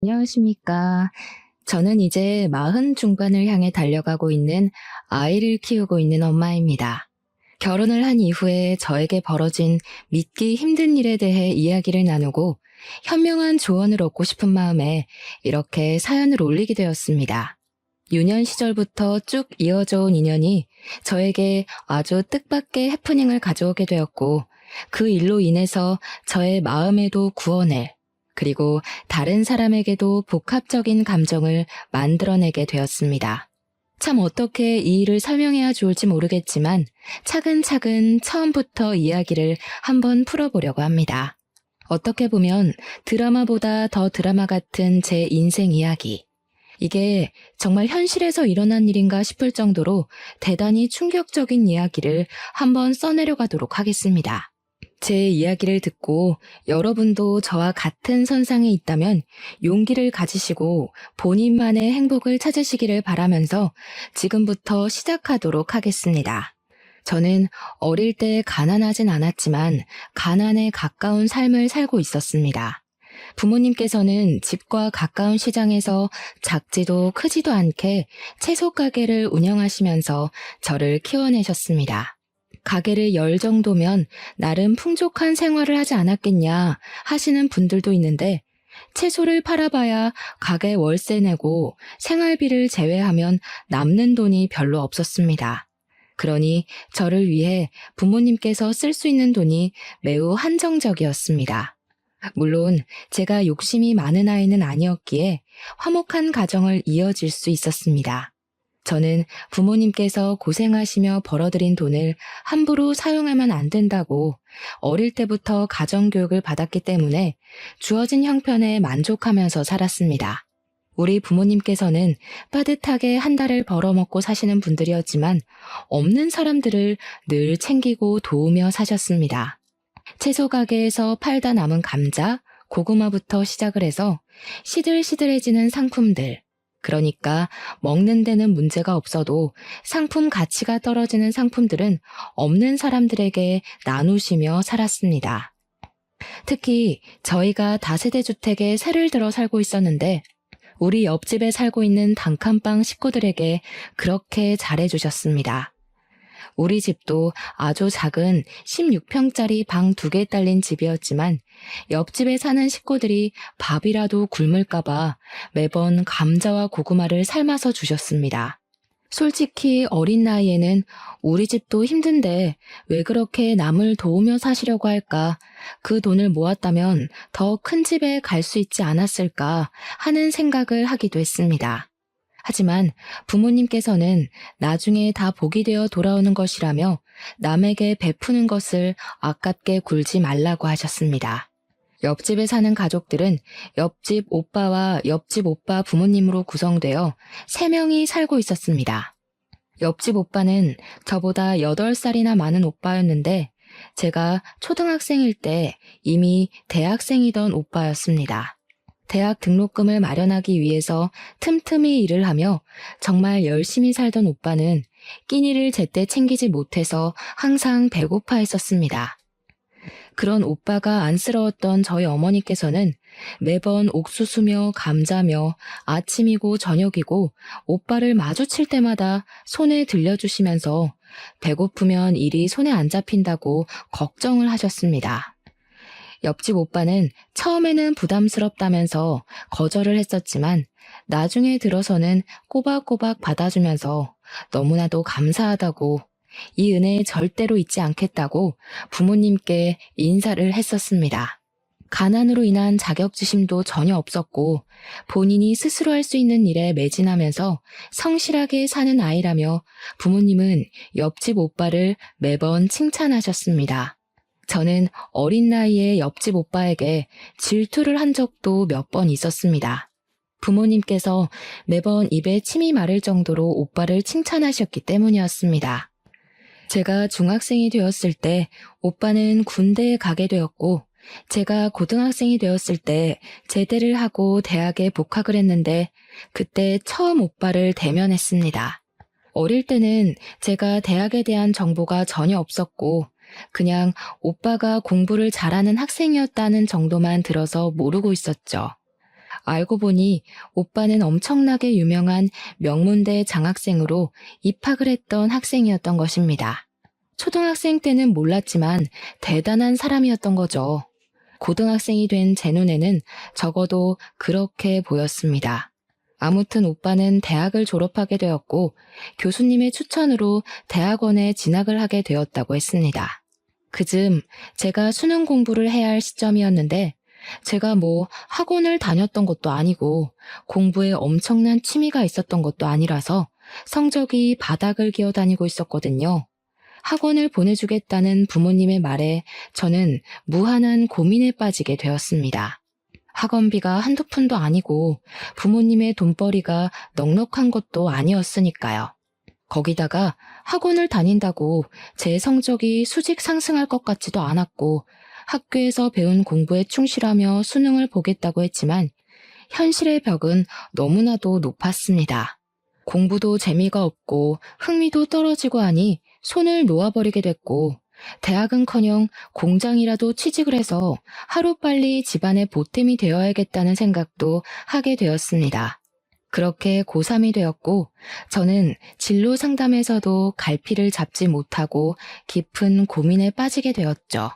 안녕하십니까. 저는 이제 40 중반을 향해 달려가고 있는 아이를 키우고 있는 엄마입니다. 결혼을 한 이후에 저에게 벌어진 믿기 힘든 일에 대해 이야기를 나누고 현명한 조언을 얻고 싶은 마음에 이렇게 사연을 올리게 되었습니다. 유년 시절부터 쭉 이어져 온 인연이 저에게 아주 뜻밖의 해프닝을 가져오게 되었고, 그 일로 인해서 저의 마음에도 구원을, 그리고 다른 사람에게도 복합적인 감정을 만들어내게 되었습니다. 참 어떻게 이 일을 설명해야 좋을지 모르겠지만 차근차근 처음부터 이야기를 한번 풀어보려고 합니다. 어떻게 보면 드라마보다 더 드라마 같은 제 인생 이야기. 이게 정말 현실에서 일어난 일인가 싶을 정도로 대단히 충격적인 이야기를 한번 써내려가도록 하겠습니다. 제 이야기를 듣고 여러분도 저와 같은 선상에 있다면 용기를 가지시고 본인만의 행복을 찾으시기를 바라면서 지금부터 시작하도록 하겠습니다. 저는 어릴 때 가난하진 않았지만 가난에 가까운 삶을 살고 있었습니다. 부모님께서는 집과 가까운 시장에서 작지도 크지도 않게 채소 가게를 운영하시면서 저를 키워내셨습니다. 가게를 열 정도면 나름 풍족한 생활을 하지 않았겠냐 하시는 분들도 있는데, 채소를 팔아봐야 가게 월세 내고 생활비를 제외하면 남는 돈이 별로 없었습니다. 그러니 저를 위해 부모님께서 쓸 수 있는 돈이 매우 한정적이었습니다. 물론 제가 욕심이 많은 아이는 아니었기에 화목한 가정을 이어질 수 있었습니다. 저는 부모님께서 고생하시며 벌어들인 돈을 함부로 사용하면 안 된다고 어릴 때부터 가정교육을 받았기 때문에 주어진 형편에 만족하면서 살았습니다. 우리 부모님께서는 빠듯하게 한 달을 벌어먹고 사시는 분들이었지만 없는 사람들을 늘 챙기고 도우며 사셨습니다. 채소 가게에서 팔다 남은 감자, 고구마부터 시작을 해서 시들시들해지는 상품들, 그러니까 먹는 데는 문제가 없어도 상품 가치가 떨어지는 상품들은 없는 사람들에게 나누시며 살았습니다. 특히 저희가 다세대 주택에 새를 들어 살고 있었는데 우리 옆집에 살고 있는 단칸방 식구들에게 그렇게 잘해주셨습니다. 우리 집도 아주 작은 16평짜리 방 2개 딸린 집이었지만 옆집에 사는 식구들이 밥이라도 굶을까봐 매번 감자와 고구마를 삶아서 주셨습니다. 솔직히 어린 나이에는 우리 집도 힘든데 왜 그렇게 남을 도우며 사시려고 할까? 그 돈을 모았다면 더 큰 집에 갈 수 있지 않았을까 하는 생각을 하기도 했습니다. 하지만 부모님께서는 나중에 다 복이 되어 돌아오는 것이라며 남에게 베푸는 것을 아깝게 굴지 말라고 하셨습니다. 옆집에 사는 가족들은 옆집 오빠와 옆집 오빠 부모님으로 구성되어 3명이 살고 있었습니다. 옆집 오빠는 저보다 8살이나 많은 오빠였는데 제가 초등학생일 때 이미 대학생이던 오빠였습니다. 대학 등록금을 마련하기 위해서 틈틈이 일을 하며 정말 열심히 살던 오빠는 끼니를 제때 챙기지 못해서 항상 배고파했었습니다. 그런 오빠가 안쓰러웠던 저희 어머니께서는 매번 옥수수며 감자며 아침이고 저녁이고 오빠를 마주칠 때마다 손에 들려주시면서 배고프면 일이 손에 안 잡힌다고 걱정을 하셨습니다. 옆집 오빠는 처음에는 부담스럽다면서 거절을 했었지만 나중에 들어서는 꼬박꼬박 받아주면서 너무나도 감사하다고, 이 은혜 절대로 잊지 않겠다고 부모님께 인사를 했었습니다. 가난으로 인한 자격지심도 전혀 없었고 본인이 스스로 할 수 있는 일에 매진하면서 성실하게 사는 아이라며 부모님은 옆집 오빠를 매번 칭찬하셨습니다. 저는 어린 나이에 옆집 오빠에게 질투를 한 적도 몇 번 있었습니다. 부모님께서 매번 입에 침이 마를 정도로 오빠를 칭찬하셨기 때문이었습니다. 제가 중학생이 되었을 때 오빠는 군대에 가게 되었고 제가 고등학생이 되었을 때 제대를 하고 대학에 복학을 했는데 그때 처음 오빠를 대면했습니다. 어릴 때는 제가 대학에 대한 정보가 전혀 없었고 그냥 오빠가 공부를 잘하는 학생이었다는 정도만 들어서 모르고 있었죠. 알고 보니 오빠는 엄청나게 유명한 명문대 장학생으로 입학을 했던 학생이었던 것입니다. 초등학생 때는 몰랐지만 대단한 사람이었던 거죠. 고등학생이 된 제 눈에는 적어도 그렇게 보였습니다. 아무튼 오빠는 대학을 졸업하게 되었고 교수님의 추천으로 대학원에 진학을 하게 되었다고 했습니다. 그즈음 제가 수능 공부를 해야 할 시점이었는데 제가 학원을 다녔던 것도 아니고 공부에 엄청난 취미가 있었던 것도 아니라서 성적이 바닥을 기어 다니고 있었거든요. 학원을 보내주겠다는 부모님의 말에 저는 무한한 고민에 빠지게 되었습니다. 학원비가 한두 푼도 아니고 부모님의 돈벌이가 넉넉한 것도 아니었으니까요. 거기다가 학원을 다닌다고 제 성적이 수직 상승할 것 같지도 않았고 학교에서 배운 공부에 충실하며 수능을 보겠다고 했지만 현실의 벽은 너무나도 높았습니다. 공부도 재미가 없고 흥미도 떨어지고 하니 손을 놓아버리게 됐고 대학은커녕 공장이라도 취직을 해서 하루빨리 집안의 보탬이 되어야겠다는 생각도 하게 되었습니다. 그렇게 고3이 되었고 저는 진로 상담에서도 갈피를 잡지 못하고 깊은 고민에 빠지게 되었죠.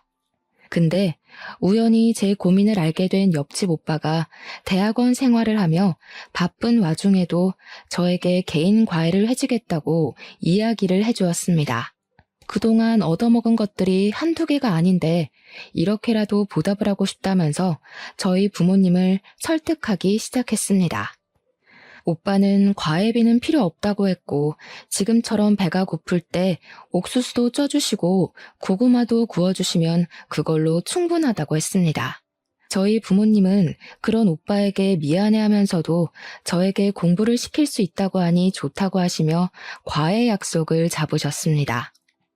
근데 우연히 제 고민을 알게 된 옆집 오빠가 대학원 생활을 하며 바쁜 와중에도 저에게 개인 과외를 해주겠다고 이야기를 해주었습니다. 그동안 얻어먹은 것들이 한두 개가 아닌데 이렇게라도 보답을 하고 싶다면서 저희 부모님을 설득하기 시작했습니다. 오빠는 과외비는 필요 없다고 했고 지금처럼 배가 고플 때 옥수수도 쪄주시고 고구마도 구워주시면 그걸로 충분하다고 했습니다. 저희 부모님은 그런 오빠에게 미안해하면서도 저에게 공부를 시킬 수 있다고 하니 좋다고 하시며 과외 약속을 잡으셨습니다.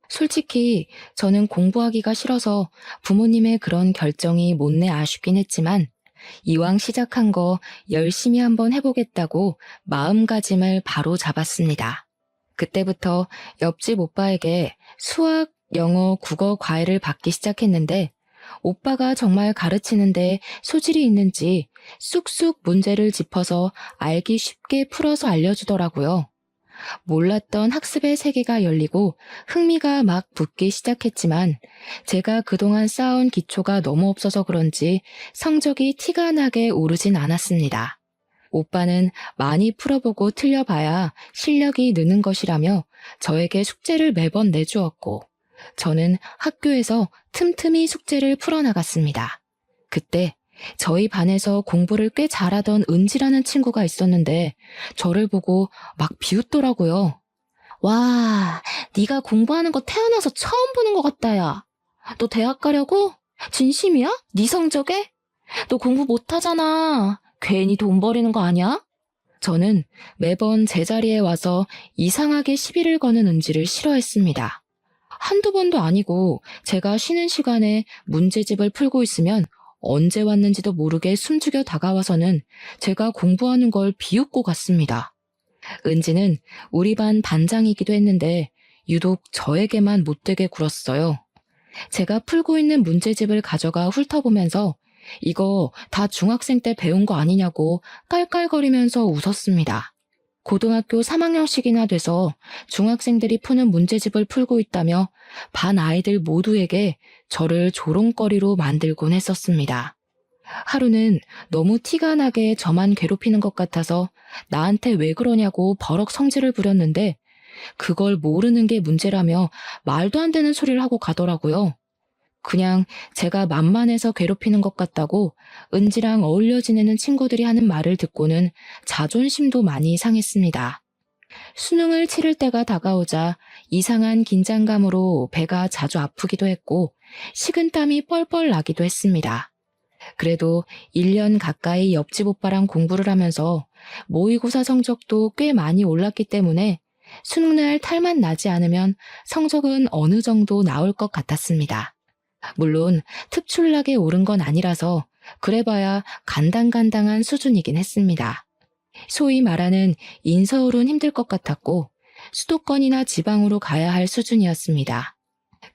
솔직히 저는 공부하기가 싫어서 부모님의 그런 결정이 못내 아쉽긴 했지만 이왕 시작한 거 열심히 한번 해보겠다고 마음가짐을 바로 잡았습니다. 그때부터 옆집 오빠에게 수학, 영어, 국어 과외를 받기 시작했는데 오빠가 정말 가르치는데 소질이 있는지 쑥쑥 문제를 짚어서 알기 쉽게 풀어서 알려주더라고요. 몰랐던 학습의 세계가 열리고 흥미가 막 붙기 시작했지만 제가 그동안 쌓아온 기초가 너무 없어서 그런지 성적이 티가 나게 오르진 않았습니다. 오빠는 많이 풀어보고 틀려봐야 실력이 느는 것이라며 저에게 숙제를 매번 내주었고 저는 학교에서 틈틈이 숙제를 풀어나갔습니다. 그때 저희 반에서 공부를 꽤 잘하던 은지라는 친구가 있었는데 저를 보고 막 비웃더라고요. 와, 네가 공부하는 거 태어나서 처음 보는 것 같다, 야. 너 대학 가려고? 진심이야? 네 성적에? 너 공부 못하잖아. 괜히 돈 버리는 거 아니야? 저는 매번 제자리에 와서 이상하게 시비를 거는 은지를 싫어했습니다. 한두 번도 아니고 제가 쉬는 시간에 문제집을 풀고 있으면 언제 왔는지도 모르게 숨죽여 다가와서는 제가 공부하는 걸 비웃고 갔습니다. 은지는 우리 반 반장이기도 했는데 유독 저에게만 못되게 굴었어요. 제가 풀고 있는 문제집을 가져가 훑어보면서 이거 다 중학생 때 배운 거 아니냐고 깔깔거리면서 웃었습니다. 고등학교 3학년씩이나 돼서 중학생들이 푸는 문제집을 풀고 있다며 반 아이들 모두에게 저를 조롱거리로 만들곤 했었습니다. 하루는 너무 티가 나게 저만 괴롭히는 것 같아서 나한테 왜 그러냐고 버럭 성질을 부렸는데 그걸 모르는 게 문제라며 말도 안 되는 소리를 하고 가더라고요. 그냥 제가 만만해서 괴롭히는 것 같다고 은지랑 어울려 지내는 친구들이 하는 말을 듣고는 자존심도 많이 상했습니다. 수능을 치를 때가 다가오자 이상한 긴장감으로 배가 자주 아프기도 했고 식은땀이 뻘뻘 나기도 했습니다. 그래도 1년 가까이 옆집 오빠랑 공부를 하면서 모의고사 성적도 꽤 많이 올랐기 때문에 수능날 탈만 나지 않으면 성적은 어느 정도 나올 것 같았습니다. 물론 특출나게 오른 건 아니라서 그래봐야 간당간당한 수준이긴 했습니다. 소위 말하는 인서울은 힘들 것 같았고 수도권이나 지방으로 가야 할 수준이었습니다.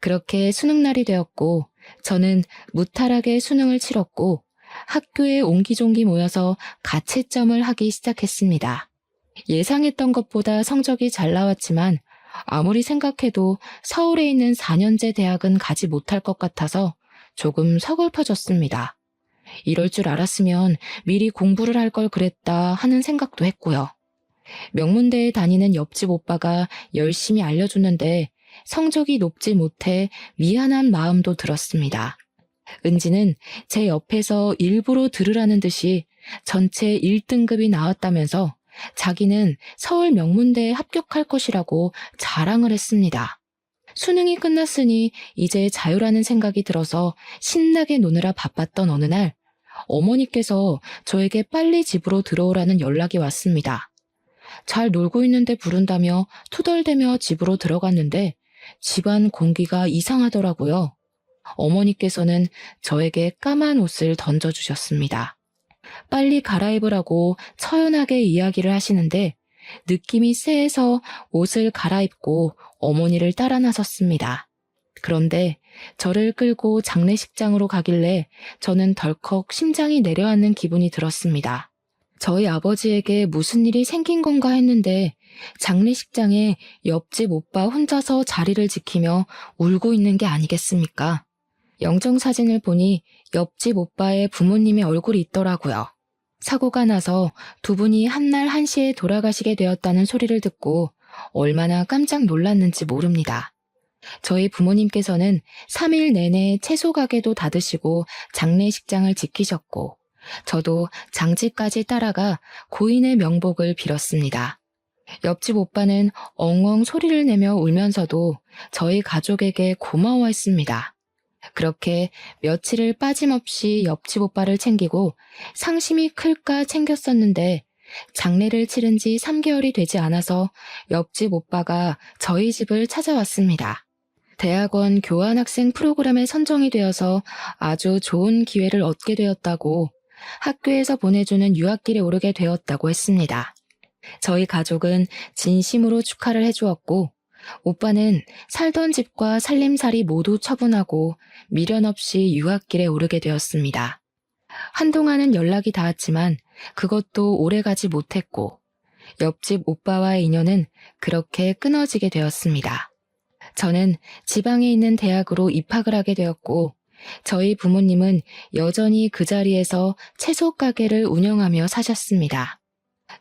그렇게 수능날이 되었고 저는 무탈하게 수능을 치렀고 학교에 옹기종기 모여서 가채점을 하기 시작했습니다. 예상했던 것보다 성적이 잘 나왔지만 아무리 생각해도 서울에 있는 4년제 대학은 가지 못할 것 같아서 조금 서글퍼졌습니다. 이럴 줄 알았으면 미리 공부를 할 걸 그랬다 하는 생각도 했고요. 명문대에 다니는 옆집 오빠가 열심히 알려줬는데 성적이 높지 못해 미안한 마음도 들었습니다. 은지는 제 옆에서 일부러 들으라는 듯이 전체 1등급이 나왔다면서 자기는 서울 명문대에 합격할 것이라고 자랑을 했습니다. 수능이 끝났으니 이제 자유라는 생각이 들어서 신나게 노느라 바빴던 어느 날 어머니께서 저에게 빨리 집으로 들어오라는 연락이 왔습니다. 잘 놀고 있는데 부른다며 투덜대며 집으로 들어갔는데 집안 공기가 이상하더라고요. 어머니께서는 저에게 까만 옷을 던져주셨습니다. 빨리 갈아입으라고 처연하게 이야기를 하시는데 느낌이 쎄해서 옷을 갈아입고 어머니를 따라 나섰습니다. 그런데 저를 끌고 장례식장으로 가길래 저는 덜컥 심장이 내려앉는 기분이 들었습니다. 저희 아버지에게 무슨 일이 생긴 건가 했는데 장례식장에 옆집 오빠 혼자서 자리를 지키며 울고 있는 게 아니겠습니까? 영정사진을 보니 옆집 오빠의 부모님의 얼굴이 있더라고요. 사고가 나서 두 분이 한날 한시에 돌아가시게 되었다는 소리를 듣고 얼마나 깜짝 놀랐는지 모릅니다. 저희 부모님께서는 3일 내내 채소 가게도 닫으시고 장례식장을 지키셨고 저도 장지까지 따라가 고인의 명복을 빌었습니다. 옆집 오빠는 엉엉 소리를 내며 울면서도 저희 가족에게 고마워했습니다. 그렇게 며칠을 빠짐없이 옆집 오빠를 챙기고 상심이 클까 챙겼었는데 장례를 치른 지 3개월이 되지 않아서 옆집 오빠가 저희 집을 찾아왔습니다. 대학원 교환학생 프로그램에 선정이 되어서 아주 좋은 기회를 얻게 되었다고 학교에서 보내주는 유학길에 오르게 되었다고 했습니다. 저희 가족은 진심으로 축하를 해주었고 오빠는 살던 집과 살림살이 모두 처분하고 미련 없이 유학길에 오르게 되었습니다. 한동안은 연락이 닿았지만 그것도 오래가지 못했고 옆집 오빠와의 인연은 그렇게 끊어지게 되었습니다. 저는 지방에 있는 대학으로 입학을 하게 되었고 저희 부모님은 여전히 그 자리에서 채소 가게를 운영하며 사셨습니다.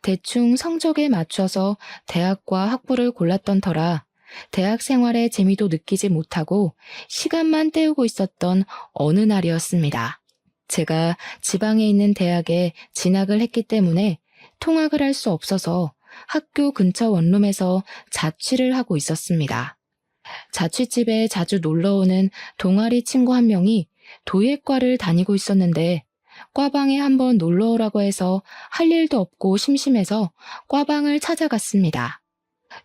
대충 성적에 맞춰서 대학과 학부를 골랐던 터라 대학 생활의 재미도 느끼지 못하고 시간만 때우고 있었던 어느 날이었습니다. 제가 지방에 있는 대학에 진학을 했기 때문에 통학을 할 수 없어서 학교 근처 원룸에서 자취를 하고 있었습니다. 자취집에 자주 놀러오는 동아리 친구 한 명이 도예과를 다니고 있었는데 과방에 한번 놀러오라고 해서 할 일도 없고 심심해서 과방을 찾아갔습니다.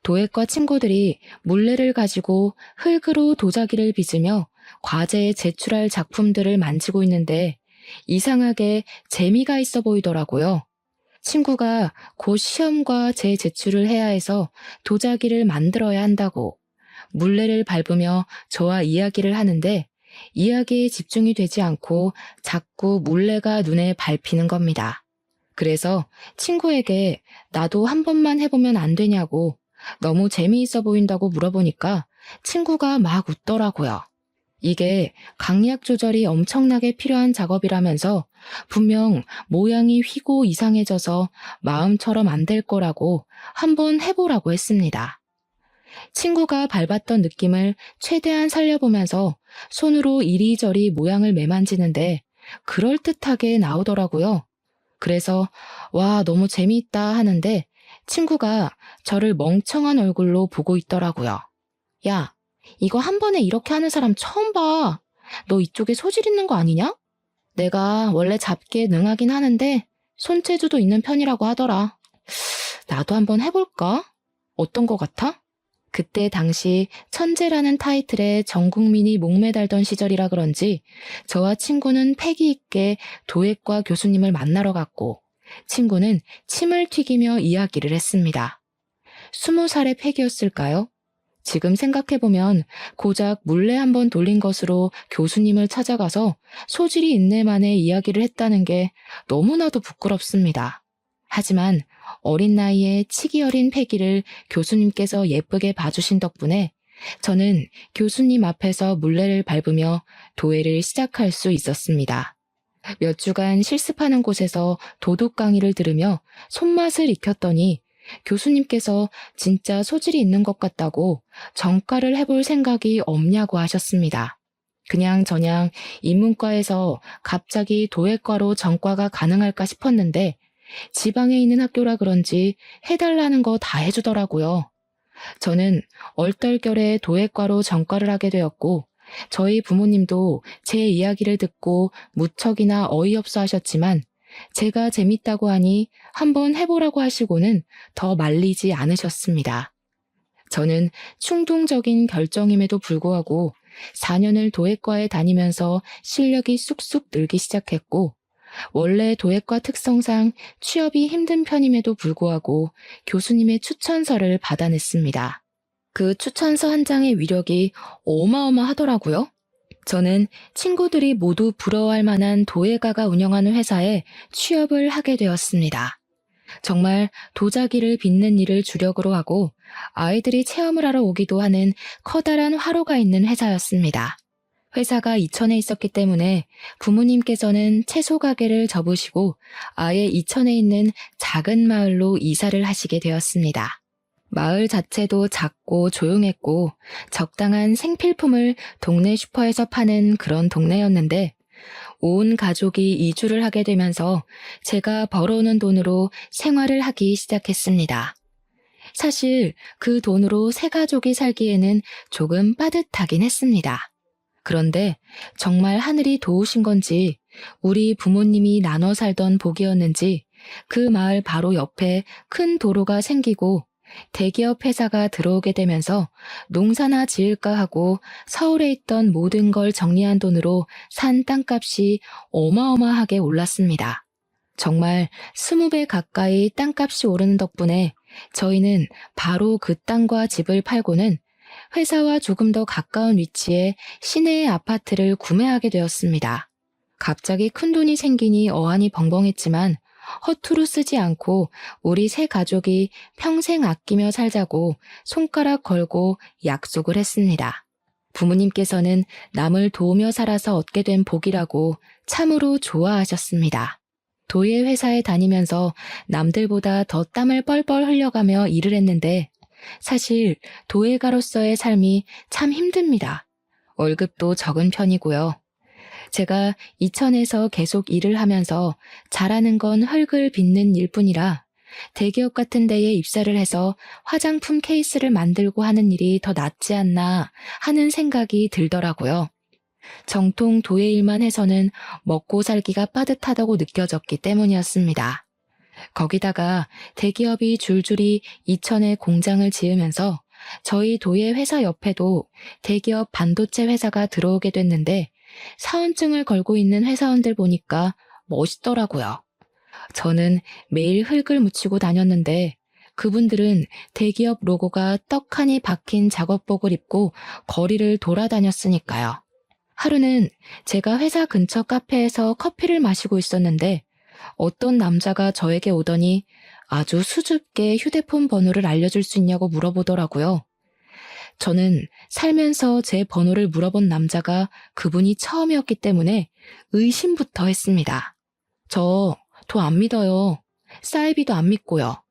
도예과 친구들이 물레를 가지고 흙으로 도자기를 빚으며 과제에 제출할 작품들을 만지고 있는데 이상하게 재미가 있어 보이더라고요. 친구가 곧 시험과 재제출을 해야 해서 도자기를 만들어야 한다고 물레를 밟으며 저와 이야기를 하는데 이야기에 집중이 되지 않고 자꾸 물레가 눈에 밟히는 겁니다. 그래서 친구에게 나도 한 번만 해보면 안 되냐고 너무 재미있어 보인다고 물어보니까 친구가 막 웃더라고요. 이게 강약 조절이 엄청나게 필요한 작업이라면서 분명 모양이 휘고 이상해져서 마음처럼 안 될 거라고 한번 해보라고 했습니다. 친구가 밟았던 느낌을 최대한 살려보면서 손으로 이리저리 모양을 매만지는데 그럴듯하게 나오더라고요. 그래서 와, 너무 재미있다 하는데 친구가 저를 멍청한 얼굴로 보고 있더라고요. 야, 이거 한 번에 이렇게 하는 사람 처음 봐. 너 이쪽에 소질 있는 거 아니냐? 내가 원래 잡기에 능하긴 하는데 손재주도 있는 편이라고 하더라. 나도 한번 해볼까? 어떤 거 같아? 그때 당시 천재라는 타이틀에 전 국민이 목매달던 시절이라 그런지 저와 친구는 패기 있게 도예과 교수님을 만나러 갔고 친구는 침을 튀기며 이야기를 했습니다. 20살의 패기였을까요? 지금 생각해보면 고작 물레 한번 돌린 것으로 교수님을 찾아가서 소질이 있네만의 이야기를 했다는 게 너무나도 부끄럽습니다. 하지만 어린 나이에 치기 어린 패기를 교수님께서 예쁘게 봐주신 덕분에 저는 교수님 앞에서 물레를 밟으며 도예를 시작할 수 있었습니다. 몇 주간 실습하는 곳에서 도둑 강의를 들으며 손맛을 익혔더니 교수님께서 진짜 소질이 있는 것 같다고 전과를 해볼 생각이 없냐고 하셨습니다. 그냥저냥 인문과에서 갑자기 도예과로 전과가 가능할까 싶었는데 지방에 있는 학교라 그런지 해달라는 거 다 해주더라고요. 저는 얼떨결에 도예과로 전과를 하게 되었고 저희 부모님도 제 이야기를 듣고 무척이나 어이없어 하셨지만 제가 재밌다고 하니 한번 해보라고 하시고는 더 말리지 않으셨습니다. 저는 충동적인 결정임에도 불구하고 4년을 도예과에 다니면서 실력이 쑥쑥 늘기 시작했고 원래 도예과 특성상 취업이 힘든 편임에도 불구하고 교수님의 추천서를 받아냈습니다. 그 추천서 한 장의 위력이 어마어마하더라고요. 저는 친구들이 모두 부러워할 만한 도예가가 운영하는 회사에 취업을 하게 되었습니다. 정말 도자기를 빚는 일을 주력으로 하고 아이들이 체험을 하러 오기도 하는 커다란 화로가 있는 회사였습니다. 회사가 이천에 있었기 때문에 부모님께서는 채소 가게를 접으시고 아예 이천에 있는 작은 마을로 이사를 하시게 되었습니다. 마을 자체도 작고 조용했고 적당한 생필품을 동네 슈퍼에서 파는 그런 동네였는데 온 가족이 이주를 하게 되면서 제가 벌어오는 돈으로 생활을 하기 시작했습니다. 사실 그 돈으로 세 가족이 살기에는 조금 빠듯하긴 했습니다. 그런데 정말 하늘이 도우신 건지 우리 부모님이 나눠 살던 복이었는지 그 마을 바로 옆에 큰 도로가 생기고 대기업 회사가 들어오게 되면서 농사나 지을까 하고 서울에 있던 모든 걸 정리한 돈으로 산 땅값이 어마어마하게 올랐습니다. 정말 20배 가까이 땅값이 오르는 덕분에 저희는 바로 그 땅과 집을 팔고는 회사와 조금 더 가까운 위치에 시내의 아파트를 구매하게 되었습니다. 갑자기 큰 돈이 생기니 어안이 벙벙했지만 허투루 쓰지 않고 우리 세 가족이 평생 아끼며 살자고 손가락 걸고 약속을 했습니다. 부모님께서는 남을 도우며 살아서 얻게 된 복이라고 참으로 좋아하셨습니다. 도예 회사에 다니면서 남들보다 더 땀을 뻘뻘 흘려가며 일을 했는데 사실 도예가로서의 삶이 참 힘듭니다. 월급도 적은 편이고요. 제가 이천에서 계속 일을 하면서 잘하는 건 흙을 빚는 일뿐이라 대기업 같은 데에 입사를 해서 화장품 케이스를 만들고 하는 일이 더 낫지 않나 하는 생각이 들더라고요. 정통 도예 일만 해서는 먹고 살기가 빠듯하다고 느껴졌기 때문이었습니다. 거기다가 대기업이 줄줄이 이천에 공장을 지으면서 저희 도예 회사 옆에도 대기업 반도체 회사가 들어오게 됐는데 사원증을 걸고 있는 회사원들 보니까 멋있더라고요. 저는 매일 흙을 묻히고 다녔는데 그분들은 대기업 로고가 떡하니 박힌 작업복을 입고 거리를 돌아다녔으니까요. 하루는 제가 회사 근처 카페에서 커피를 마시고 있었는데 어떤 남자가 저에게 오더니 아주 수줍게 휴대폰 번호를 알려줄 수 있냐고 물어보더라고요. 저는 살면서 제 번호를 물어본 남자가 그분이 처음이었기 때문에 의심부터 했습니다. 저 도 안 믿어요. 사이비도 안 믿고요.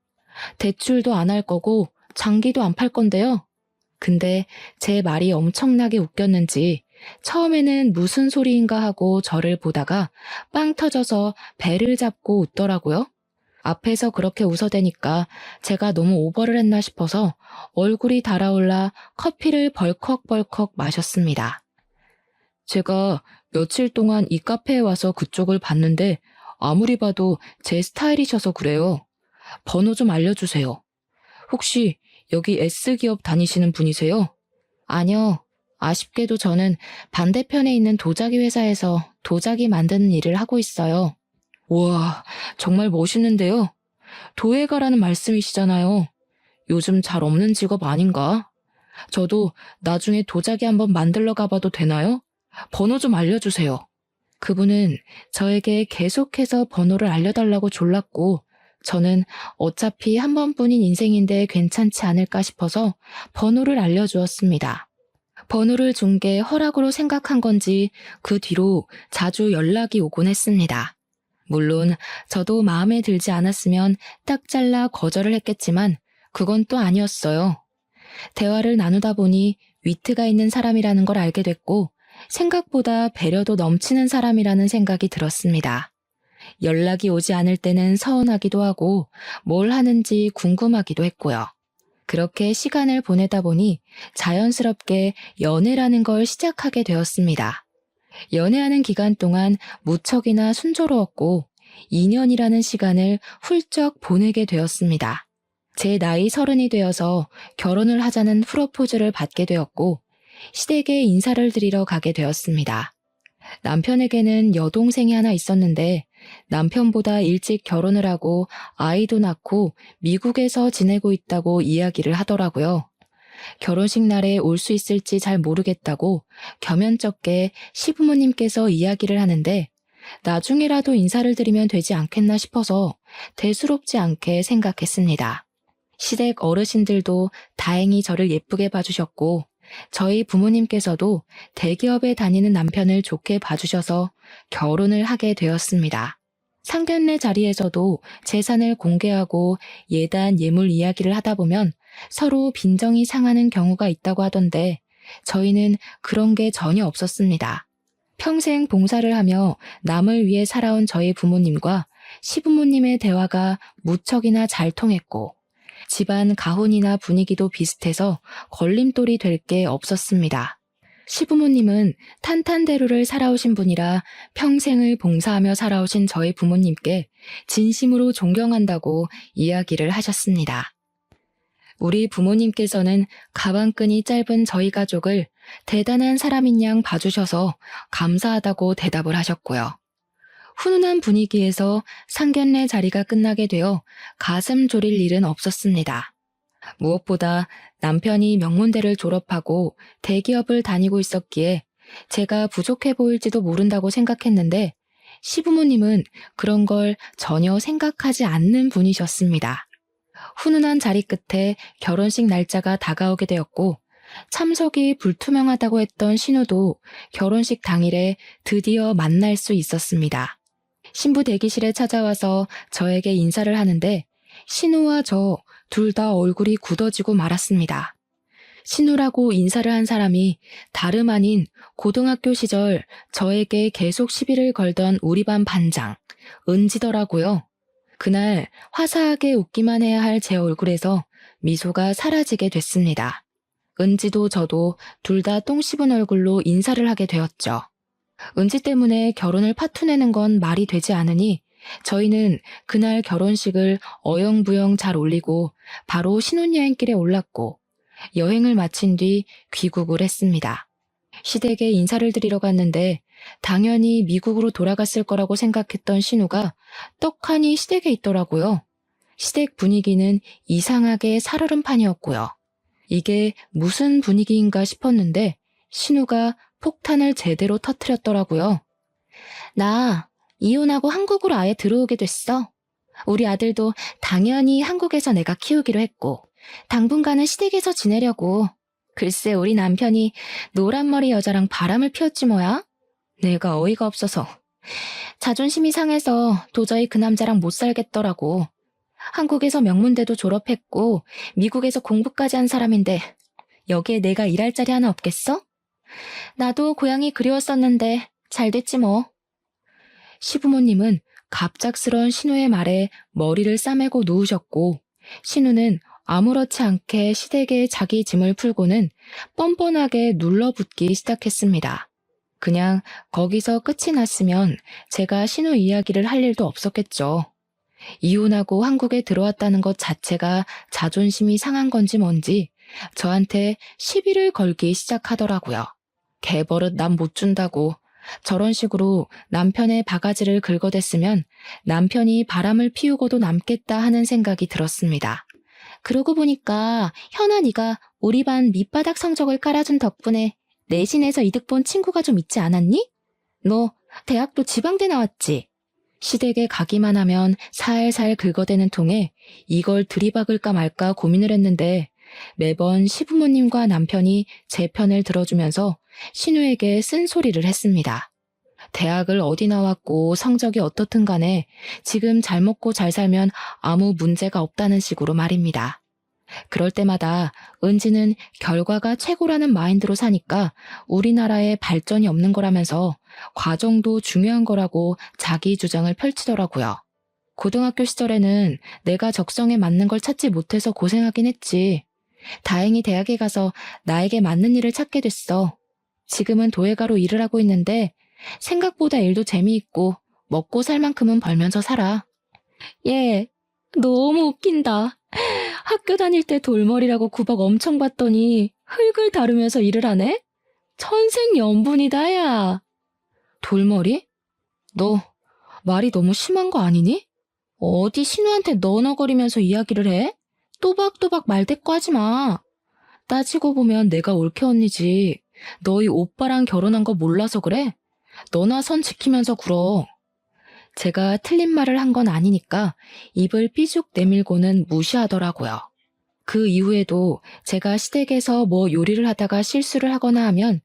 대출도 안 할 거고 장기도 안 팔 건데요. 근데 제 말이 엄청나게 웃겼는지 처음에는 무슨 소리인가 하고 저를 보다가 빵 터져서 배를 잡고 웃더라고요. 앞에서 그렇게 웃어대니까 제가 너무 오버를 했나 싶어서 얼굴이 달아올라 커피를 벌컥벌컥 마셨습니다. 제가 며칠 동안 이 카페에 와서 그쪽을 봤는데 아무리 봐도 제 스타일이셔서 그래요. 번호 좀 알려주세요. 혹시 여기 S기업 다니시는 분이세요? 아니요. 아쉽게도 저는 반대편에 있는 도자기 회사에서 도자기 만드는 일을 하고 있어요. 우와, 정말 멋있는데요. 도예가라는 말씀이시잖아요. 요즘 잘 없는 직업 아닌가? 저도 나중에 도자기 한번 만들러 가봐도 되나요? 번호 좀 알려주세요. 그분은 저에게 계속해서 번호를 알려달라고 졸랐고 저는 어차피 한 번뿐인 인생인데 괜찮지 않을까 싶어서 번호를 알려주었습니다. 번호를 준 게 허락으로 생각한 건지 그 뒤로 자주 연락이 오곤 했습니다. 물론 저도 마음에 들지 않았으면 딱 잘라 거절을 했겠지만 그건 또 아니었어요. 대화를 나누다 보니 위트가 있는 사람이라는 걸 알게 됐고 생각보다 배려도 넘치는 사람이라는 생각이 들었습니다. 연락이 오지 않을 때는 서운하기도 하고 뭘 하는지 궁금하기도 했고요. 그렇게 시간을 보내다 보니 자연스럽게 연애라는 걸 시작하게 되었습니다. 연애하는 기간 동안 무척이나 순조로웠고 2년이라는 시간을 훌쩍 보내게 되었습니다. 제 나이 30이 되어서 결혼을 하자는 프로포즈를 받게 되었고 시댁에 인사를 드리러 가게 되었습니다. 남편에게는 여동생이 하나 있었는데 남편보다 일찍 결혼을 하고 아이도 낳고 미국에서 지내고 있다고 이야기를 하더라고요. 결혼식 날에 올 수 있을지 잘 모르겠다고 겸연쩍게 시부모님께서 이야기를 하는데 나중에라도 인사를 드리면 되지 않겠나 싶어서 대수롭지 않게 생각했습니다. 시댁 어르신들도 다행히 저를 예쁘게 봐주셨고 저희 부모님께서도 대기업에 다니는 남편을 좋게 봐주셔서 결혼을 하게 되었습니다. 상견례 자리에서도 재산을 공개하고 예단 예물 이야기를 하다 보면 서로 빈정이 상하는 경우가 있다고 하던데 저희는 그런 게 전혀 없었습니다. 평생 봉사를 하며 남을 위해 살아온 저희 부모님과 시부모님의 대화가 무척이나 잘 통했고 집안 가훈이나 분위기도 비슷해서 걸림돌이 될 게 없었습니다. 시부모님은 탄탄대로를 살아오신 분이라 평생을 봉사하며 살아오신 저희 부모님께 진심으로 존경한다고 이야기를 하셨습니다. 우리 부모님께서는 가방끈이 짧은 저희 가족을 대단한 사람인 양 봐주셔서 감사하다고 대답을 하셨고요. 훈훈한 분위기에서 상견례 자리가 끝나게 되어 가슴 졸일 일은 없었습니다. 무엇보다 남편이 명문대를 졸업하고 대기업을 다니고 있었기에 제가 부족해 보일지도 모른다고 생각했는데 시부모님은 그런 걸 전혀 생각하지 않는 분이셨습니다. 훈훈한 자리 끝에 결혼식 날짜가 다가오게 되었고 참석이 불투명하다고 했던 신우도 결혼식 당일에 드디어 만날 수 있었습니다. 신부 대기실에 찾아와서 저에게 인사를 하는데 신우와 저 둘 다 얼굴이 굳어지고 말았습니다. 신우라고 인사를 한 사람이 다름 아닌 고등학교 시절 저에게 계속 시비를 걸던 우리 반 반장, 은지더라고요. 그날 화사하게 웃기만 해야 할 제 얼굴에서 미소가 사라지게 됐습니다. 은지도 저도 둘 다 똥 씹은 얼굴로 인사를 하게 되었죠. 은지 때문에 결혼을 파투내는 건 말이 되지 않으니 저희는 그날 결혼식을 어영부영 잘 올리고 바로 신혼여행길에 올랐고 여행을 마친 뒤 귀국을 했습니다. 시댁에 인사를 드리러 갔는데 당연히 미국으로 돌아갔을 거라고 생각했던 신우가 떡하니 시댁에 있더라고요. 시댁 분위기는 이상하게 살얼음판이었고요. 이게 무슨 분위기인가 싶었는데 신우가 폭탄을 제대로 터뜨렸더라고요. 나 이혼하고 한국으로 아예 들어오게 됐어. 우리 아들도 당연히 한국에서 내가 키우기로 했고 당분간은 시댁에서 지내려고. 글쎄 우리 남편이 노란머리 여자랑 바람을 피웠지 뭐야? 내가 어이가 없어서. 자존심이 상해서 도저히 그 남자랑 못 살겠더라고. 한국에서 명문대도 졸업했고 미국에서 공부까지 한 사람인데 여기에 내가 일할 자리 하나 없겠어? 나도 고향이 그리웠었는데 잘 됐지 뭐. 시부모님은 갑작스런 신우의 말에 머리를 싸매고 누우셨고 신우는 아무렇지 않게 시댁에 자기 짐을 풀고는 뻔뻔하게 눌러붙기 시작했습니다. 그냥 거기서 끝이 났으면 제가 신우 이야기를 할 일도 없었겠죠. 이혼하고 한국에 들어왔다는 것 자체가 자존심이 상한 건지 뭔지 저한테 시비를 걸기 시작하더라고요. 개버릇 남 못 준다고. 저런 식으로 남편의 바가지를 긁어댔으면 남편이 바람을 피우고도 남겠다 하는 생각이 들었습니다. 그러고 보니까 현아 네가 우리 반 밑바닥 성적을 깔아준 덕분에 내신에서 이득 본 친구가 좀 있지 않았니? 너 대학도 지방대 나왔지? 시댁에 가기만 하면 살살 긁어대는 통에 이걸 들이박을까 말까 고민을 했는데 매번 시부모님과 남편이 제 편을 들어주면서 신우에게 쓴소리를 했습니다. 대학을 어디 나왔고 성적이 어떻든 간에 지금 잘 먹고 잘 살면 아무 문제가 없다는 식으로 말입니다. 그럴 때마다 은지는 결과가 최고라는 마인드로 사니까 우리나라에 발전이 없는 거라면서 과정도 중요한 거라고 자기 주장을 펼치더라고요. 고등학교 시절에는 내가 적성에 맞는 걸 찾지 못해서 고생하긴 했지. 다행히 대학에 가서 나에게 맞는 일을 찾게 됐어. 지금은 도예가로 일을 하고 있는데 생각보다 일도 재미있고 먹고 살 만큼은 벌면서 살아. 얘, 너무 웃긴다. 학교 다닐 때 돌머리라고 구박 엄청 받더니 흙을 다루면서 일을 하네? 천생연분이다, 야. 돌머리? 너 말이 너무 심한 거 아니니? 어디 신우한테 너너거리면서 이야기를 해? 또박또박 말대꾸하지 마. 따지고 보면 내가 올케 언니지. 너희 오빠랑 결혼한 거 몰라서 그래? 너나 선 지키면서 굴어. 제가 틀린 말을 한 건 아니니까 입을 삐죽 내밀고는 무시하더라고요. 그 이후에도 제가 시댁에서 뭐 요리를 하다가 실수를 하거나 하면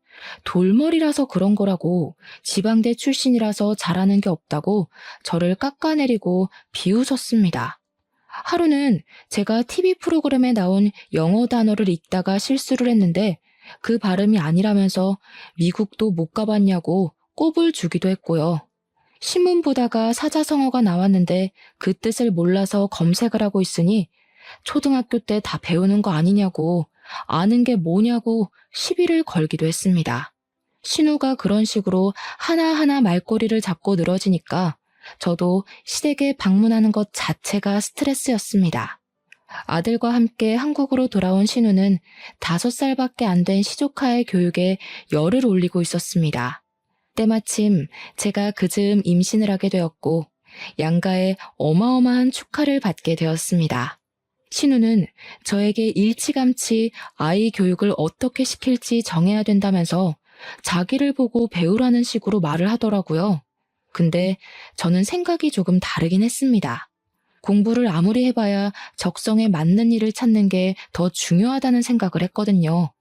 돌머리라서 그런 거라고, 지방대 출신이라서 잘하는 게 없다고 저를 깎아내리고 비웃었습니다. 하루는 제가 TV 프로그램에 나온 영어 단어를 읽다가 실수를 했는데 그 발음이 아니라면서 미국도 못 가봤냐고 꼽을 주기도 했고요. 신문 보다가 사자성어가 나왔는데 그 뜻을 몰라서 검색을 하고 있으니 초등학교 때 다 배우는 거 아니냐고, 아는 게 뭐냐고 시비를 걸기도 했습니다. 신우가 그런 식으로 하나하나 말꼬리를 잡고 늘어지니까 저도 시댁에 방문하는 것 자체가 스트레스였습니다. 아들과 함께 한국으로 돌아온 신우는 5살밖에 안 된 시조카의 교육에 열을 올리고 있었습니다. 때마침 제가 그즈음 임신을 하게 되었고 양가의 어마어마한 축하를 받게 되었습니다. 신우는 저에게 일찌감치 아이 교육을 어떻게 시킬지 정해야 된다면서 자기를 보고 배우라는 식으로 말을 하더라고요. 근데 저는 생각이 조금 다르긴 했습니다. 공부를 아무리 해봐야 적성에 맞는 일을 찾는 게 더 중요하다는 생각을 했거든요.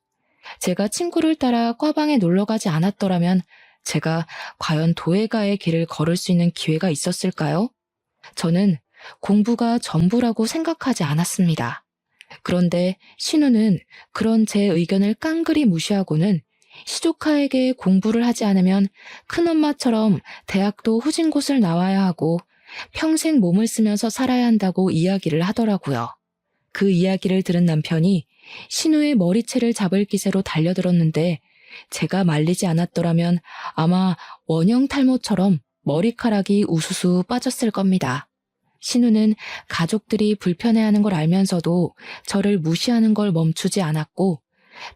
제가 친구를 따라 과방에 놀러 가지 않았더라면 제가 과연 도예가의 길을 걸을 수 있는 기회가 있었을까요? 저는 공부가 전부라고 생각하지 않았습니다. 그런데 신우는 그런 제 의견을 깡그리 무시하고는 시조카에게 공부를 하지 않으면 큰엄마처럼 대학도 후진 곳을 나와야 하고 평생 몸을 쓰면서 살아야 한다고 이야기를 하더라고요. 그 이야기를 들은 남편이 신우의 머리채를 잡을 기세로 달려들었는데 제가 말리지 않았더라면 아마 원형 탈모처럼 머리카락이 우수수 빠졌을 겁니다. 신우는 가족들이 불편해하는 걸 알면서도 저를 무시하는 걸 멈추지 않았고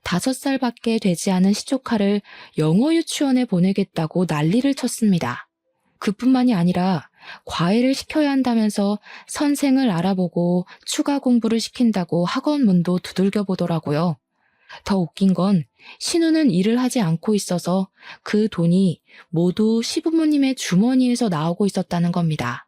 5살밖에 되지 않은 시조카를 영어 유치원에 보내겠다고 난리를 쳤습니다. 그뿐만이 아니라 과외를 시켜야 한다면서 선생을 알아보고 추가 공부를 시킨다고 학원 문도 두들겨 보더라고요. 더 웃긴 건 신우는 일을 하지 않고 있어서 그 돈이 모두 시부모님의 주머니에서 나오고 있었다는 겁니다.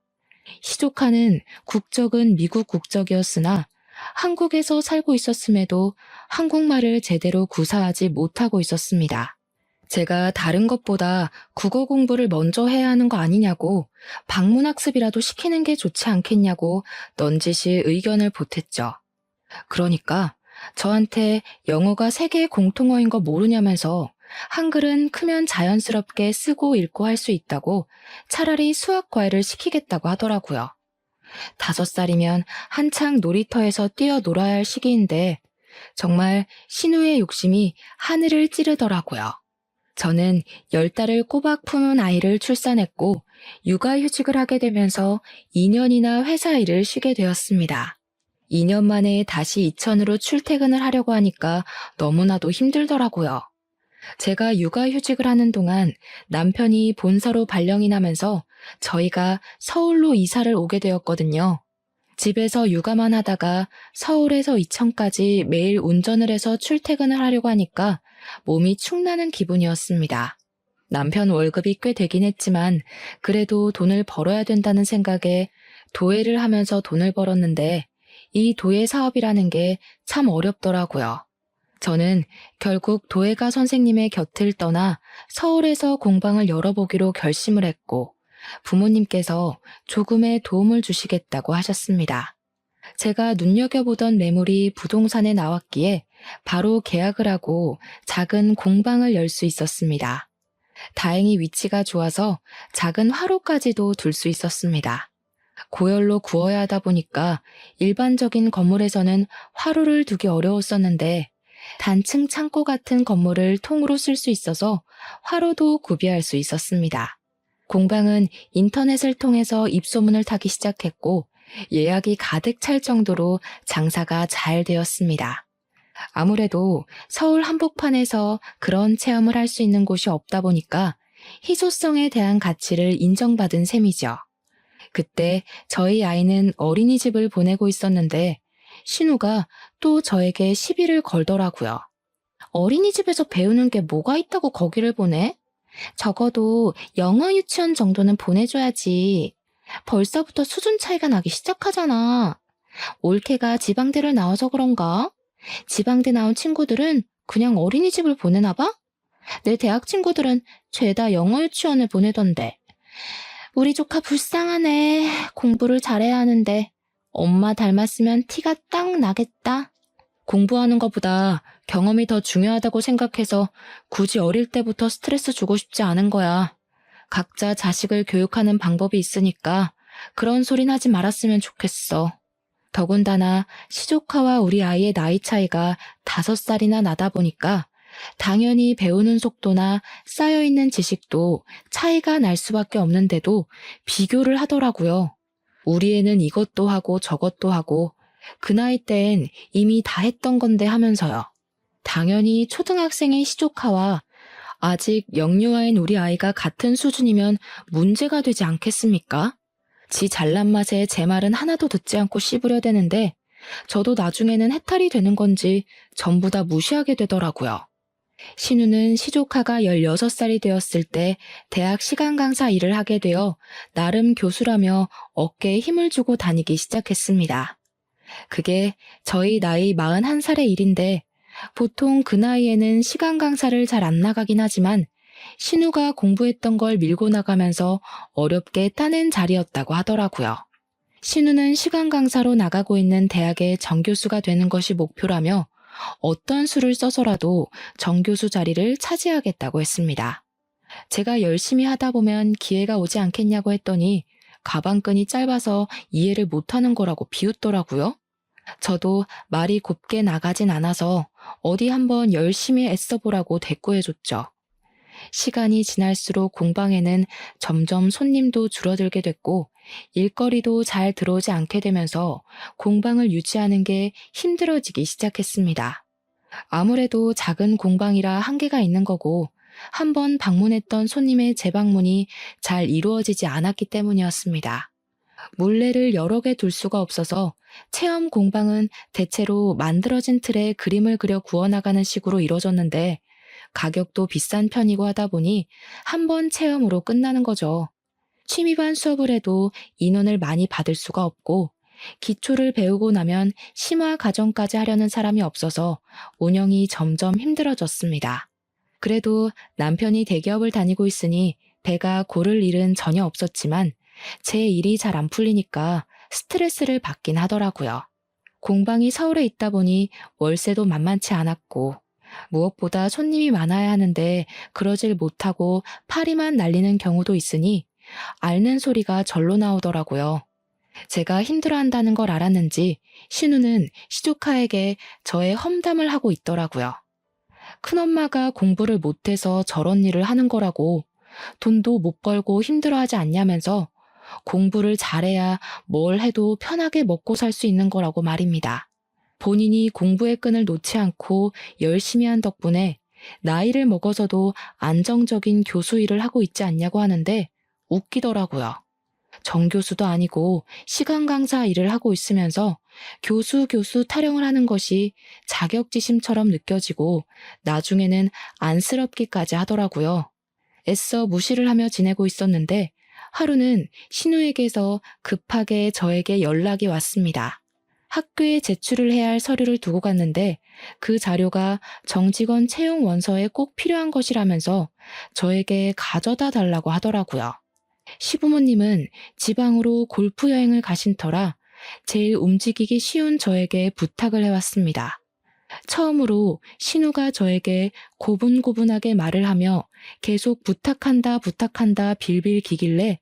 시조카는 국적은 미국 국적이었으나 한국에서 살고 있었음에도 한국말을 제대로 구사하지 못하고 있었습니다. 제가 다른 것보다 국어 공부를 먼저 해야 하는 거 아니냐고, 방문학습이라도 시키는 게 좋지 않겠냐고 넌지시 의견을 보탰죠. 그러니까 저한테 영어가 세계의 공통어인 거 모르냐면서 한글은 크면 자연스럽게 쓰고 읽고 할 수 있다고 차라리 수학 과외를 시키겠다고 하더라고요. 5살이면 한창 놀이터에서 뛰어놀아야 할 시기인데 정말 신우의 욕심이 하늘을 찌르더라고요. 저는 10달을 꼬박 품은 아이를 출산했고 육아휴직을 하게 되면서 2년이나 회사 일을 쉬게 되었습니다. 2년 만에 다시 이천으로 출퇴근을 하려고 하니까 너무나도 힘들더라고요. 제가 육아휴직을 하는 동안 남편이 본사로 발령이 나면서 저희가 서울로 이사를 오게 되었거든요. 집에서 육아만 하다가 서울에서 이천까지 매일 운전을 해서 출퇴근을 하려고 하니까 몸이 축나는 기분이었습니다. 남편 월급이 꽤 되긴 했지만 그래도 돈을 벌어야 된다는 생각에 도예를 하면서 돈을 벌었는데 이 도예 사업이라는 게 참 어렵더라고요. 저는 결국 도예가 선생님의 곁을 떠나 서울에서 공방을 열어보기로 결심을 했고 부모님께서 조금의 도움을 주시겠다고 하셨습니다. 제가 눈여겨보던 매물이 부동산에 나왔기에 바로 계약을 하고 작은 공방을 열 수 있었습니다. 다행히 위치가 좋아서 작은 화로까지도 둘 수 있었습니다. 고열로 구워야 하다 보니까 일반적인 건물에서는 화로를 두기 어려웠었는데 단층 창고 같은 건물을 통으로 쓸 수 있어서 화로도 구비할 수 있었습니다. 공방은 인터넷을 통해서 입소문을 타기 시작했고 예약이 가득 찰 정도로 장사가 잘 되었습니다. 아무래도 서울 한복판에서 그런 체험을 할 수 있는 곳이 없다 보니까 희소성에 대한 가치를 인정받은 셈이죠. 그때 저희 아이는 어린이집을 보내고 있었는데 신우가 또 저에게 시비를 걸더라고요. 어린이집에서 배우는 게 뭐가 있다고 거기를 보내? 적어도 영어 유치원 정도는 보내줘야지. 벌써부터 수준 차이가 나기 시작하잖아. 올케가 지방대를 나와서 그런가? 지방대 나온 친구들은 그냥 어린이집을 보내나 봐? 내 대학 친구들은 죄다 영어 유치원을 보내던데. 우리 조카 불쌍하네. 공부를 잘해야 하는데 엄마 닮았으면 티가 딱 나겠다. 공부하는 것보다 경험이 더 중요하다고 생각해서 굳이 어릴 때부터 스트레스 주고 싶지 않은 거야. 각자 자식을 교육하는 방법이 있으니까 그런 소린 하지 말았으면 좋겠어. 더군다나 시조카와 우리 아이의 나이 차이가 5살이나 나다 보니까 당연히 배우는 속도나 쌓여있는 지식도 차이가 날 수밖에 없는데도 비교를 하더라고요. 우리 애는 이것도 하고 저것도 하고 그 나이 땐 이미 다 했던 건데 하면서요. 당연히 초등학생의 시조카와 아직 영유아인 우리 아이가 같은 수준이면 문제가 되지 않겠습니까? 지 잘난 맛에 제 말은 하나도 듣지 않고 씹으려 되는데 저도 나중에는 해탈이 되는 건지 전부 다 무시하게 되더라고요. 신우는 시조카가 16살이 되었을 때 대학 시간 강사 일을 하게 되어 나름 교수라며 어깨에 힘을 주고 다니기 시작했습니다. 그게 저희 나이 41살의 일인데 보통 그 나이에는 시간 강사를 잘 안 나가긴 하지만 신우가 공부했던 걸 밀고 나가면서 어렵게 따낸 자리였다고 하더라고요. 신우는 시간 강사로 나가고 있는 대학의 정교수가 되는 것이 목표라며 어떤 수를 써서라도 정교수 자리를 차지하겠다고 했습니다. 제가 열심히 하다 보면 기회가 오지 않겠냐고 했더니 가방끈이 짧아서 이해를 못하는 거라고 비웃더라고요. 저도 말이 곱게 나가진 않아서 어디 한번 열심히 애써보라고 대꾸해줬죠. 시간이 지날수록 공방에는 점점 손님도 줄어들게 됐고 일거리도 잘 들어오지 않게 되면서 공방을 유지하는 게 힘들어지기 시작했습니다. 아무래도 작은 공방이라 한계가 있는 거고 한번 방문했던 손님의 재방문이 잘 이루어지지 않았기 때문이었습니다. 물레를 여러 개 둘 수가 없어서 체험 공방은 대체로 만들어진 틀에 그림을 그려 구워나가는 식으로 이루어졌는데 가격도 비싼 편이고 하다 보니 한 번 체험으로 끝나는 거죠. 취미반 수업을 해도 인원을 많이 받을 수가 없고 기초를 배우고 나면 심화 과정까지 하려는 사람이 없어서 운영이 점점 힘들어졌습니다. 그래도 남편이 대기업을 다니고 있으니 배가 고를 일은 전혀 없었지만 제 일이 잘 안 풀리니까 스트레스를 받긴 하더라고요. 공방이 서울에 있다 보니 월세도 만만치 않았고 무엇보다 손님이 많아야 하는데 그러질 못하고 파리만 날리는 경우도 있으니 앓는 소리가 절로 나오더라고요. 제가 힘들어한다는 걸 알았는지 신우는 시조카에게 저의 험담을 하고 있더라고요. 큰엄마가 공부를 못해서 저런 일을 하는 거라고 돈도 못 벌고 힘들어하지 않냐면서 공부를 잘해야 뭘 해도 편하게 먹고 살 수 있는 거라고 말입니다. 본인이 공부의 끈을 놓지 않고 열심히 한 덕분에 나이를 먹어서도 안정적인 교수 일을 하고 있지 않냐고 하는데 웃기더라고요. 정교수도 아니고 시간 강사 일을 하고 있으면서 교수 타령을 하는 것이 자격지심처럼 느껴지고 나중에는 안쓰럽기까지 하더라고요. 애써 무시를 하며 지내고 있었는데 하루는 신우에게서 급하게 저에게 연락이 왔습니다. 학교에 제출을 해야 할 서류를 두고 갔는데 그 자료가 정직원 채용 원서에 꼭 필요한 것이라면서 저에게 가져다 달라고 하더라고요. 시부모님은 지방으로 골프 여행을 가신 터라 제일 움직이기 쉬운 저에게 부탁을 해왔습니다. 처음으로 신우가 저에게 고분고분하게 말을 하며 계속 부탁한다 빌빌 기길래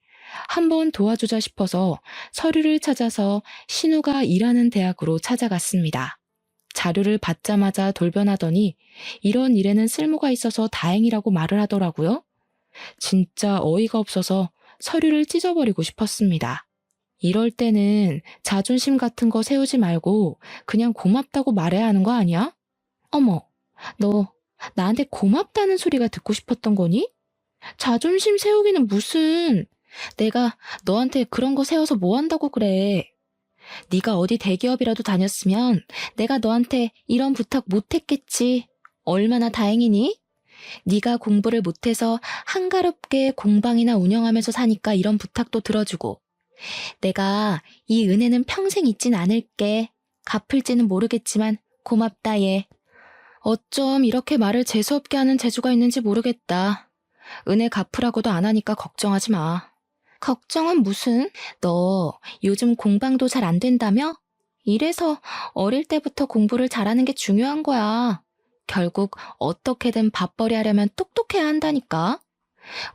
한번 도와주자 싶어서 서류를 찾아서 신우가 일하는 대학으로 찾아갔습니다. 자료를 받자마자 돌변하더니 이런 일에는 쓸모가 있어서 다행이라고 말을 하더라고요. 진짜 어이가 없어서 서류를 찢어버리고 싶었습니다. 이럴 때는 자존심 같은 거 세우지 말고 그냥 고맙다고 말해야 하는 거 아니야? 어머, 너 나한테 고맙다는 소리가 듣고 싶었던 거니? 자존심 세우기는 무슨... 내가 너한테 그런 거 세워서 뭐 한다고 그래. 네가 어디 대기업이라도 다녔으면 내가 너한테 이런 부탁 못 했겠지. 얼마나 다행이니? 네가 공부를 못해서 한가롭게 공방이나 운영하면서 사니까 이런 부탁도 들어주고 내가 이 은혜는 평생 잊진 않을게. 갚을지는 모르겠지만 고맙다 얘. 어쩜 이렇게 말을 재수없게 하는 재주가 있는지 모르겠다. 은혜 갚으라고도 안 하니까 걱정하지 마. 걱정은 무슨? 너 요즘 공방도 잘 안 된다며? 이래서 어릴 때부터 공부를 잘하는 게 중요한 거야. 결국 어떻게든 밥벌이 하려면 똑똑해야 한다니까.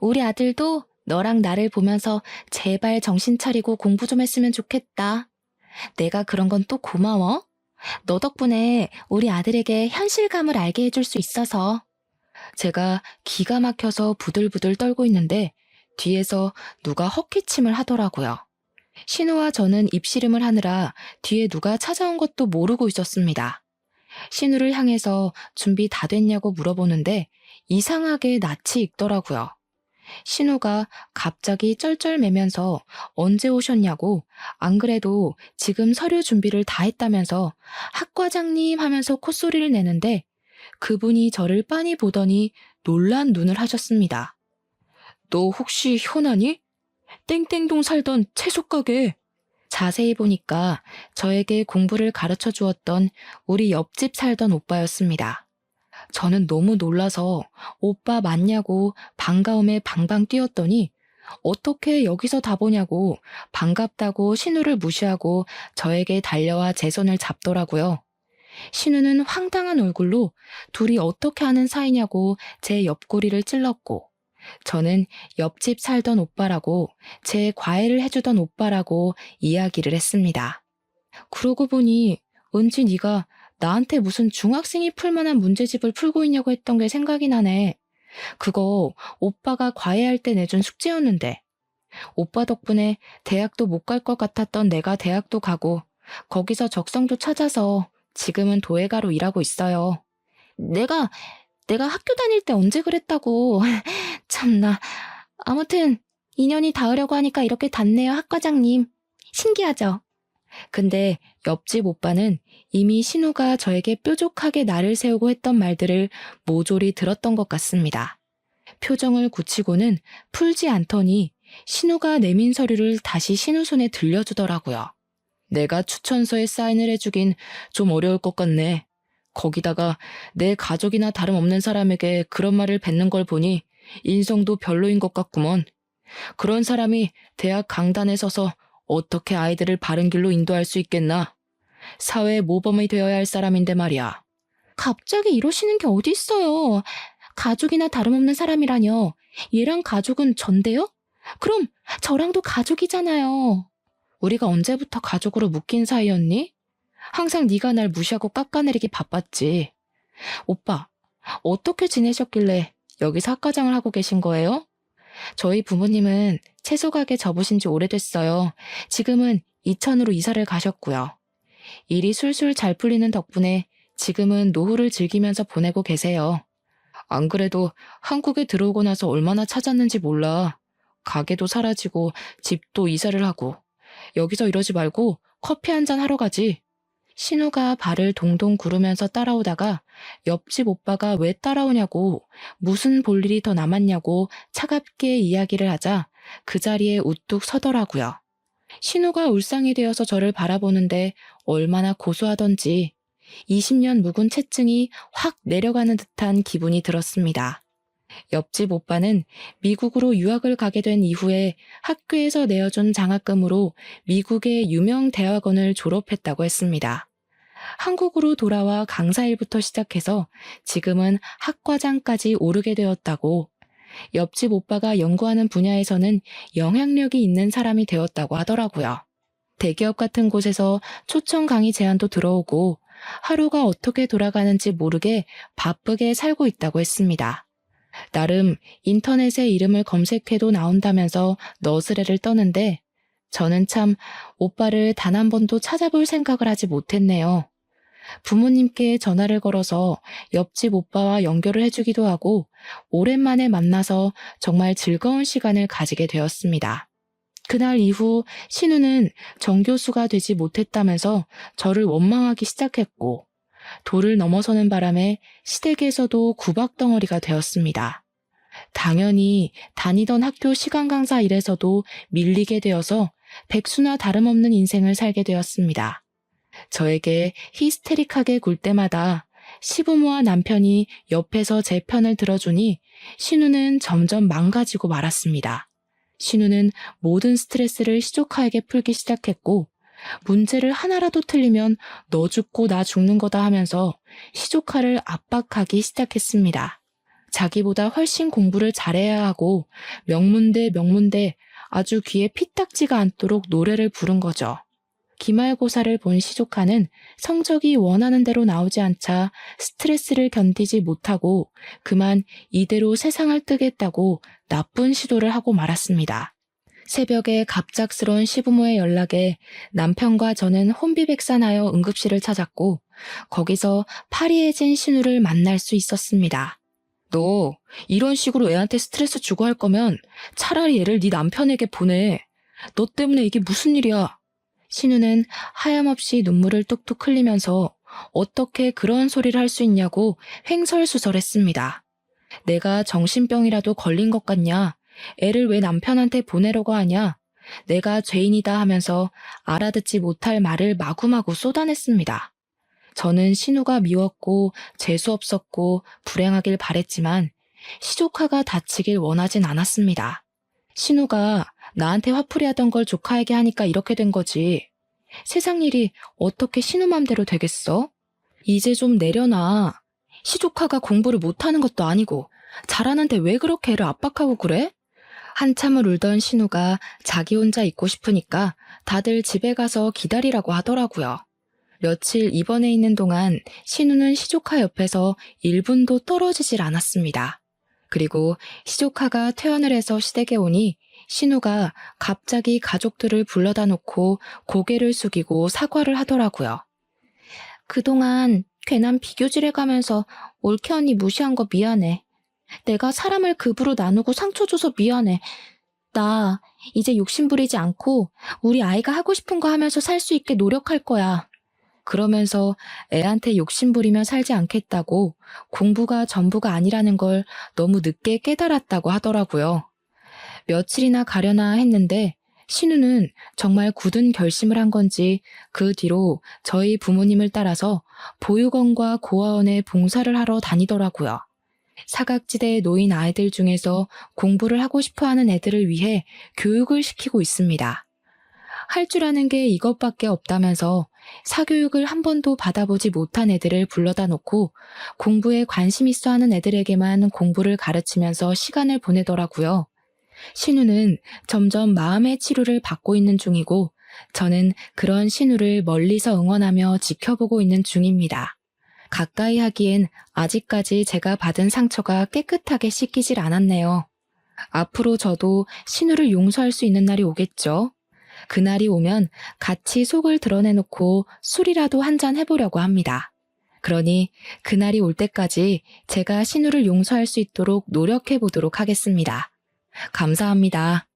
우리 아들도 너랑 나를 보면서 제발 정신 차리고 공부 좀 했으면 좋겠다. 내가 그런 건 또 고마워. 너 덕분에 우리 아들에게 현실감을 알게 해줄 수 있어서. 제가 기가 막혀서 부들부들 떨고 있는데 뒤에서 누가 헛기침을 하더라고요. 신우와 저는 입씨름을 하느라 뒤에 누가 찾아온 것도 모르고 있었습니다. 신우를 향해서 준비 다 됐냐고 물어보는데 이상하게 낯이 익더라고요. 신우가 갑자기 쩔쩔매면서 언제 오셨냐고, 안 그래도 지금 서류 준비를 다 했다면서 학과장님 하면서 콧소리를 내는데 그분이 저를 빤히 보더니 놀란 눈을 하셨습니다. 너 혹시 효나니? 땡땡동 살던 채소가게. 자세히 보니까 저에게 공부를 가르쳐 주었던 우리 옆집 살던 오빠였습니다. 저는 너무 놀라서 오빠 맞냐고 반가움에 방방 뛰었더니 어떻게 여기서 다 보냐고 반갑다고 신우를 무시하고 저에게 달려와 제 손을 잡더라고요. 신우는 황당한 얼굴로 둘이 어떻게 하는 사이냐고 제 옆구리를 찔렀고 저는 옆집 살던 오빠라고 제 과외를 해주던 오빠라고 이야기를 했습니다. 그러고 보니 은지 네가 나한테 무슨 중학생이 풀 만한 문제집을 풀고 있냐고 했던 게 생각이 나네. 그거 오빠가 과외할 때 내준 숙제였는데. 오빠 덕분에 대학도 못 갈 것 같았던 내가 대학도 가고 거기서 적성도 찾아서 지금은 도예가로 일하고 있어요. 내가 학교 다닐 때 언제 그랬다고. 참나. 아무튼 인연이 닿으려고 하니까 이렇게 닿네요, 학과장님. 신기하죠? 근데 옆집 오빠는 이미 신우가 저에게 뾰족하게 날을 세우고 했던 말들을 모조리 들었던 것 같습니다. 표정을 굳히고는 풀지 않더니 신우가 내민 서류를 다시 신우 손에 들려주더라고요. 내가 추천서에 사인을 해주긴 좀 어려울 것 같네. 거기다가 내 가족이나 다름없는 사람에게 그런 말을 뱉는 걸 보니 인성도 별로인 것 같구먼. 그런 사람이 대학 강단에 서서 어떻게 아이들을 바른 길로 인도할 수 있겠나? 사회의 모범이 되어야 할 사람인데 말이야. 갑자기 이러시는 게 어디 있어요. 가족이나 다름없는 사람이라뇨. 얘랑 가족은 전데요? 그럼 저랑도 가족이잖아요. 우리가 언제부터 가족으로 묶인 사이였니? 항상 네가 날 무시하고 깎아내리기 바빴지. 오빠, 어떻게 지내셨길래 여기서 학과장을 하고 계신 거예요? 저희 부모님은 채소 가게 접으신 지 오래됐어요. 지금은 이천으로 이사를 가셨고요. 일이 술술 잘 풀리는 덕분에 지금은 노후를 즐기면서 보내고 계세요. 안 그래도 한국에 들어오고 나서 얼마나 찾았는지 몰라. 가게도 사라지고 집도 이사를 하고 여기서 이러지 말고 커피 한잔 하러 가지. 신우가 발을 동동 구르면서 따라오다가 옆집 오빠가 왜 따라오냐고 무슨 볼일이 더 남았냐고 차갑게 이야기를 하자 그 자리에 우뚝 서더라고요. 신우가 울상이 되어서 저를 바라보는데 얼마나 고소하던지 20년 묵은 체증이 확 내려가는 듯한 기분이 들었습니다. 옆집 오빠는 미국으로 유학을 가게 된 이후에 학교에서 내어준 장학금으로 미국의 유명 대학원을 졸업했다고 했습니다. 한국으로 돌아와 강사일부터 시작해서 지금은 학과장까지 오르게 되었다고, 옆집 오빠가 연구하는 분야에서는 영향력이 있는 사람이 되었다고 하더라고요. 대기업 같은 곳에서 초청 강의 제안도 들어오고 하루가 어떻게 돌아가는지 모르게 바쁘게 살고 있다고 했습니다. 나름 인터넷에 이름을 검색해도 나온다면서 너스레를 떠는데 저는 참 오빠를 단 한 번도 찾아볼 생각을 하지 못했네요. 부모님께 전화를 걸어서 옆집 오빠와 연결을 해주기도 하고 오랜만에 만나서 정말 즐거운 시간을 가지게 되었습니다. 그날 이후 신우는 정교수가 되지 못했다면서 저를 원망하기 시작했고 도를 넘어서는 바람에 시댁에서도 구박덩어리가 되었습니다. 당연히 다니던 학교 시간 강사 일에서도 밀리게 되어서 백수나 다름없는 인생을 살게 되었습니다. 저에게 히스테릭하게 굴 때마다 시부모와 남편이 옆에서 제 편을 들어주니 신우는 점점 망가지고 말았습니다. 신우는 모든 스트레스를 시조카에게 풀기 시작했고 문제를 하나라도 틀리면 너 죽고 나 죽는 거다 하면서 시조카를 압박하기 시작했습니다. 자기보다 훨씬 공부를 잘해야 하고 명문대 아주 귀에 피딱지가 않도록 노래를 부른 거죠. 기말고사를 본 시조카는 성적이 원하는 대로 나오지 않자 스트레스를 견디지 못하고 그만 이대로 세상을 뜨겠다고 나쁜 시도를 하고 말았습니다. 새벽에 갑작스러운 시부모의 연락에 남편과 저는 혼비백산하여 응급실을 찾았고 거기서 파리해진 신우를 만날 수 있었습니다. 너 이런 식으로 애한테 스트레스 주고 할 거면 차라리 얘를 네 남편에게 보내. 너 때문에 이게 무슨 일이야. 신우는 하염없이 눈물을 뚝뚝 흘리면서 어떻게 그런 소리를 할 수 있냐고 횡설수설했습니다. 내가 정신병이라도 걸린 것 같냐? 애를 왜 남편한테 보내려고 하냐? 내가 죄인이다 하면서 알아듣지 못할 말을 마구마구 쏟아냈습니다. 저는 신우가 미웠고 재수없었고 불행하길 바랬지만 시조카가 다치길 원하진 않았습니다. 신우가 나한테 화풀이하던 걸 조카에게 하니까 이렇게 된 거지. 세상 일이 어떻게 신우 맘대로 되겠어? 이제 좀 내려놔. 시조카가 공부를 못하는 것도 아니고 잘하는데 왜 그렇게 애를 압박하고 그래? 한참을 울던 신우가 자기 혼자 있고 싶으니까 다들 집에 가서 기다리라고 하더라고요. 며칠 입원해 있는 동안 신우는 시조카 옆에서 1분도 떨어지질 않았습니다. 그리고 시조카가 퇴원을 해서 시댁에 오니 신우가 갑자기 가족들을 불러다 놓고 고개를 숙이고 사과를 하더라고요. 그동안 괜한 비교질해가면서 올케 언니 무시한 거 미안해. 내가 사람을 급으로 나누고 상처 줘서 미안해. 나 이제 욕심 부리지 않고 우리 아이가 하고 싶은 거 하면서 살 수 있게 노력할 거야. 그러면서 애한테 욕심 부리며 살지 않겠다고 공부가 전부가 아니라는 걸 너무 늦게 깨달았다고 하더라고요. 며칠이나 가려나 했는데 신우는 정말 굳은 결심을 한 건지 그 뒤로 저희 부모님을 따라서 보육원과 고아원에 봉사를 하러 다니더라고요. 사각지대에 놓인 아이들 중에서 공부를 하고 싶어하는 애들을 위해 교육을 시키고 있습니다. 할 줄 아는 게 이것밖에 없다면서 사교육을 한 번도 받아보지 못한 애들을 불러다 놓고 공부에 관심 있어 하는 애들에게만 공부를 가르치면서 시간을 보내더라고요. 신우는 점점 마음의 치료를 받고 있는 중이고 저는 그런 신우를 멀리서 응원하며 지켜보고 있는 중입니다. 가까이 하기엔 아직까지 제가 받은 상처가 깨끗하게 씻기질 않았네요. 앞으로 저도 신우를 용서할 수 있는 날이 오겠죠. 그날이 오면 같이 속을 드러내놓고 술이라도 한잔 해보려고 합니다. 그러니 그날이 올 때까지 제가 신우를 용서할 수 있도록 노력해보도록 하겠습니다. 감사합니다.